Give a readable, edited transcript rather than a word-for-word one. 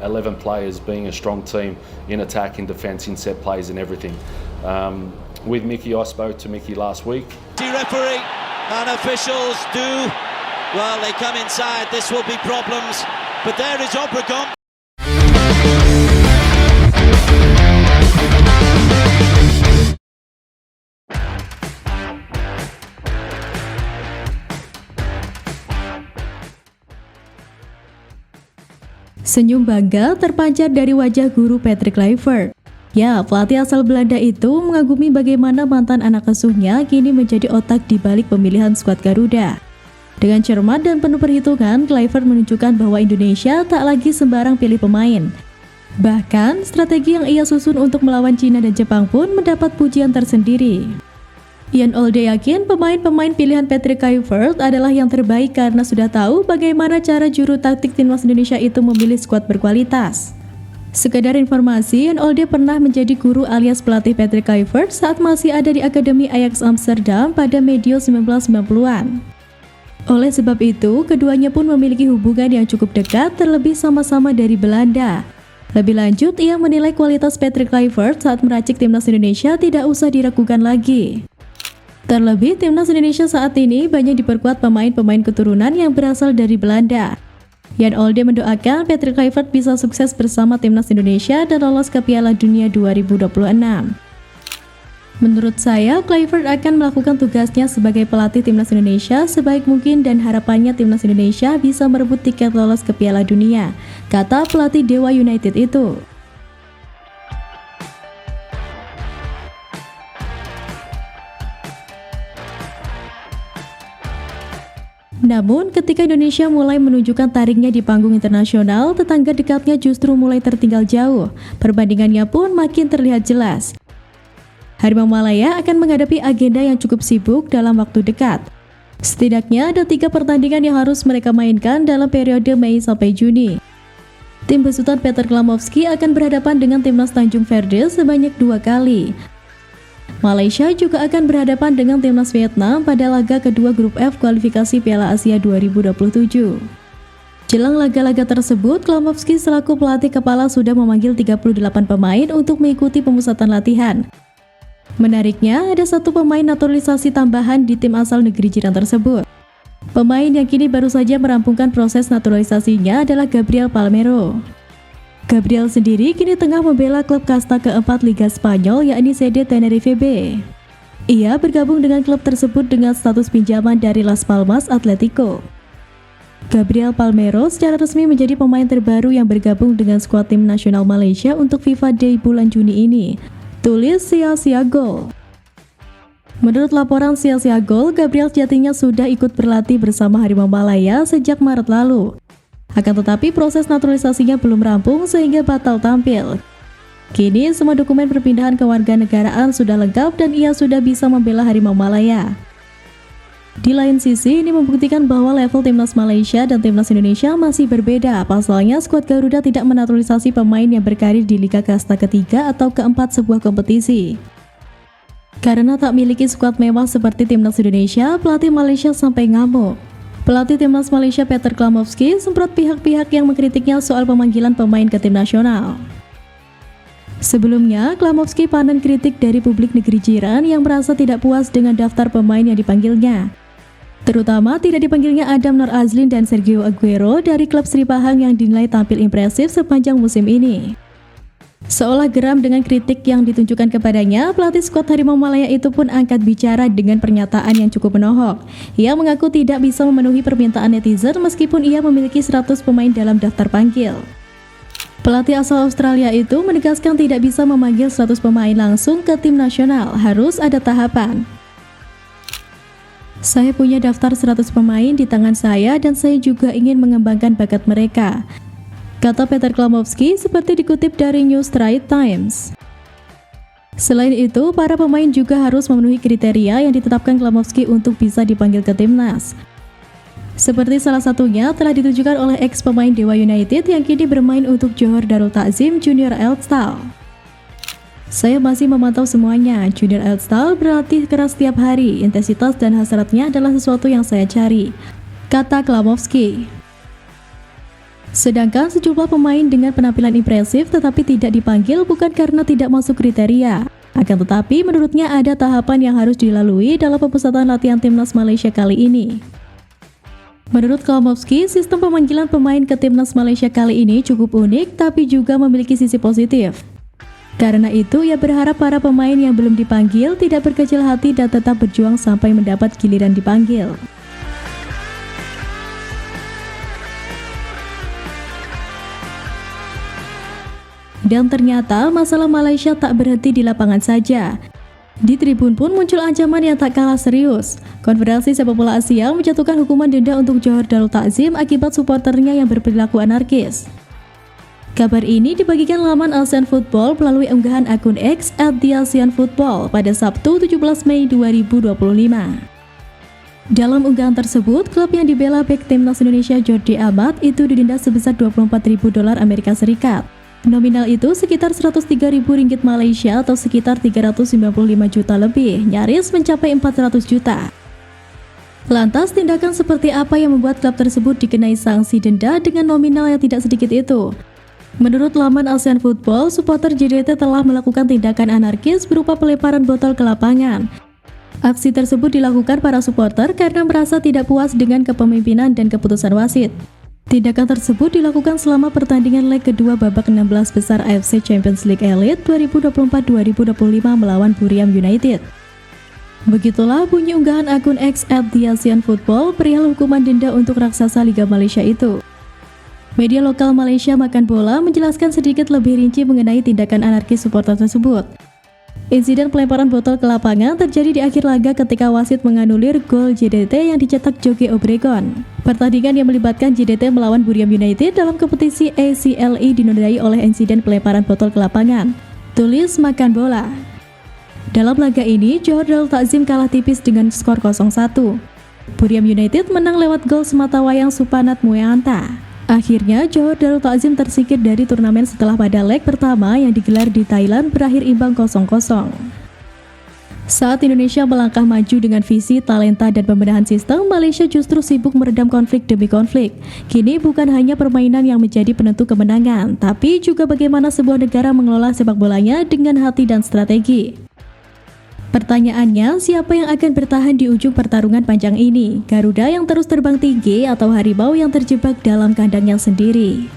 11 players being a strong team in attack, in defence, in set plays and everything. With Mickey, I spoke to Mickey last week. Referee and officials they come inside, this will be problems, but there is Obregon. Senyum bangga terpancar dari wajah guru Patrick Kluivert. Ya, pelatih asal Belanda itu mengagumi bagaimana mantan anak asuhnya kini menjadi otak di balik pemilihan skuad Garuda. Dengan cermat dan penuh perhitungan, Kluivert menunjukkan bahwa Indonesia tak lagi sembarang pilih pemain. Bahkan, strategi yang ia susun untuk melawan Cina dan Jepang pun mendapat pujian tersendiri. Jan Olde yakin pemain-pemain pilihan Patrick Kluivert adalah yang terbaik karena sudah tahu bagaimana cara juru taktik timnas Indonesia itu memilih skuad berkualitas. Sekedar informasi, Jan Olde pernah menjadi guru alias pelatih Patrick Kluivert saat masih ada di Akademi Ajax Amsterdam pada medio 1990-an. Oleh sebab itu, keduanya pun memiliki hubungan yang cukup dekat, terlebih sama-sama dari Belanda. Lebih lanjut, ia menilai kualitas Patrick Kluivert saat meracik timnas Indonesia tidak usah diragukan lagi. Terlebih, timnas Indonesia saat ini banyak diperkuat pemain-pemain keturunan yang berasal dari Belanda. Jan Olde mendoakan Patrick Kluivert bisa sukses bersama timnas Indonesia dan lolos ke Piala Dunia 2026. Menurut saya, Kluivert akan melakukan tugasnya sebagai pelatih timnas Indonesia sebaik mungkin dan harapannya timnas Indonesia bisa merebut tiket lolos ke Piala Dunia, kata pelatih Dewa United itu. Namun, ketika Indonesia mulai menunjukkan taringnya di panggung internasional, tetangga dekatnya justru mulai tertinggal jauh. Perbandingannya pun makin terlihat jelas. Harimau Malaya akan menghadapi agenda yang cukup sibuk dalam waktu dekat. Setidaknya ada 3 pertandingan yang harus mereka mainkan dalam periode Mei sampai Juni. Tim besutan Peter Klamovski akan berhadapan dengan timnas Tanjung Verde sebanyak 2 kali. Malaysia juga akan berhadapan dengan timnas Vietnam pada laga kedua grup F kualifikasi Piala Asia 2027. Jelang laga-laga tersebut, Klamovski selaku pelatih kepala sudah memanggil 38 pemain untuk mengikuti pemusatan latihan. Menariknya, ada 1 pemain naturalisasi tambahan di tim asal negeri jiran tersebut. Pemain yang kini baru saja merampungkan proses naturalisasinya adalah Gabriel Palmeiro. Gabriel sendiri kini tengah membela klub kasta keempat Liga Spanyol yakni CD Tenerife B. Ia bergabung dengan klub tersebut dengan status pinjaman dari Las Palmas Atletico. Gabriel Palmeiro secara resmi menjadi pemain terbaru yang bergabung dengan skuad tim nasional Malaysia untuk FIFA Day bulan Juni ini. Tulis Sia-Sia Gol. Menurut laporan Sia-Sia Gol, Gabriel sejatinya sudah ikut berlatih bersama Harimau Malaya sejak Maret lalu. Akan tetapi proses naturalisasinya belum rampung sehingga batal tampil. Kini semua dokumen perpindahan kewarganegaraan sudah lengkap dan ia sudah bisa membela Harimau Malaya. Di lain sisi, ini membuktikan bahwa level timnas Malaysia dan timnas Indonesia masih berbeda. Pasalnya, skuad Garuda tidak menaturalisasi pemain yang berkarir di Liga Kasta ketiga atau keempat sebuah kompetisi. Karena tak miliki skuad mewah seperti timnas Indonesia, pelatih Malaysia sampai ngamuk. Pelatih timnas Malaysia Peter Klamovski semprot pihak-pihak yang mengkritiknya soal pemanggilan pemain ke tim nasional. Sebelumnya, Klamovski panen kritik dari publik negeri jiran yang merasa tidak puas dengan daftar pemain yang dipanggilnya. Terutama tidak dipanggilnya Adam Nur Azlin dan Sergio Aguero dari klub Sri Pahang yang dinilai tampil impresif sepanjang musim ini. Seolah geram dengan kritik yang ditunjukkan kepadanya, pelatih skuad Harimau Malaya itu pun angkat bicara dengan pernyataan yang cukup menohok. Ia mengaku tidak bisa memenuhi permintaan netizen meskipun ia memiliki 100 pemain dalam daftar panggil. Pelatih asal Australia itu menegaskan tidak bisa memanggil 100 pemain langsung ke tim nasional, harus ada tahapan. Saya punya daftar 100 pemain di tangan saya dan saya juga ingin mengembangkan bakat mereka, kata Peter Klamovski seperti dikutip dari New Straits Times. Selain itu, para pemain juga harus memenuhi kriteria yang ditetapkan Klamovski untuk bisa dipanggil ke timnas. Seperti salah satunya telah ditunjukkan oleh ex-pemain Dewa United yang kini bermain untuk Johor Darul Takzim Junior Elstal. Saya masih memantau semuanya. Junior Elstal berlatih keras setiap hari, intensitas dan hasratnya adalah sesuatu yang saya cari, kata Klamovski. Sedangkan sejumlah pemain dengan penampilan impresif tetapi tidak dipanggil bukan karena tidak masuk kriteria. Akan tetapi menurutnya ada tahapan yang harus dilalui dalam pemusatan latihan timnas Malaysia kali ini. Menurut Kalmovski, sistem pemanggilan pemain ke timnas Malaysia kali ini cukup unik tapi juga memiliki sisi positif. Karena itu, ia berharap para pemain yang belum dipanggil tidak berkecil hati dan tetap berjuang sampai mendapat giliran dipanggil. Dan ternyata masalah Malaysia tak berhenti di lapangan saja. Di tribun pun muncul ancaman yang tak kalah serius. Konfederasi Sepak Bola Asia menjatuhkan hukuman denda untuk Johor Darul Takzim akibat supporternya yang berperilaku anarkis. Kabar ini dibagikan laman ASEAN Football melalui unggahan akun X @theasianfootball pada Sabtu 17 Mei 2025. Dalam unggahan tersebut, klub yang dibela bek timnas Indonesia Jordi Amat itu didenda sebesar $24.000 Amerika Serikat. Nominal itu sekitar Rp103.000 Malaysia atau sekitar 395 juta lebih, nyaris mencapai 400 juta. Lantas, tindakan seperti apa yang membuat klub tersebut dikenai sanksi denda dengan nominal yang tidak sedikit itu? Menurut laman ASEAN Football, supporter JDT telah melakukan tindakan anarkis berupa pelemparan botol ke lapangan. Aksi tersebut dilakukan para supporter karena merasa tidak puas dengan kepemimpinan dan keputusan wasit. Tindakan tersebut dilakukan selama pertandingan leg kedua babak 16 besar AFC Champions League Elite 2024-2025 melawan Buriram United. Begitulah bunyi unggahan akun X @theasianfootball perihal hukuman denda untuk raksasa Liga Malaysia itu. Media lokal Malaysia Makan Bola menjelaskan sedikit lebih rinci mengenai tindakan anarkis supporter tersebut. Insiden pelemparan botol ke lapangan terjadi di akhir laga ketika wasit menganulir gol JDT yang dicetak Joge Obregon. Pertandingan yang melibatkan JDT melawan Buriram United dalam kompetisi ACLE dinodai oleh insiden pelemparan botol ke lapangan. Tulis Makan Bola. Dalam laga ini, Johor Darul Takzim kalah tipis dengan skor 0-1. Buriram United menang lewat gol sematawayang Supanat Mueanta. Akhirnya, Johor Darul Takzim tersingkir dari turnamen setelah pada leg pertama yang digelar di Thailand berakhir imbang 0-0. Saat Indonesia melangkah maju dengan visi, talenta, dan pembenahan sistem, Malaysia justru sibuk meredam konflik demi konflik. Kini bukan hanya permainan yang menjadi penentu kemenangan, tapi juga bagaimana sebuah negara mengelola sepak bolanya dengan hati dan strategi. Pertanyaannya, siapa yang akan bertahan di ujung pertarungan panjang ini? Garuda yang terus terbang tinggi atau harimau yang terjebak dalam kandangnya sendiri?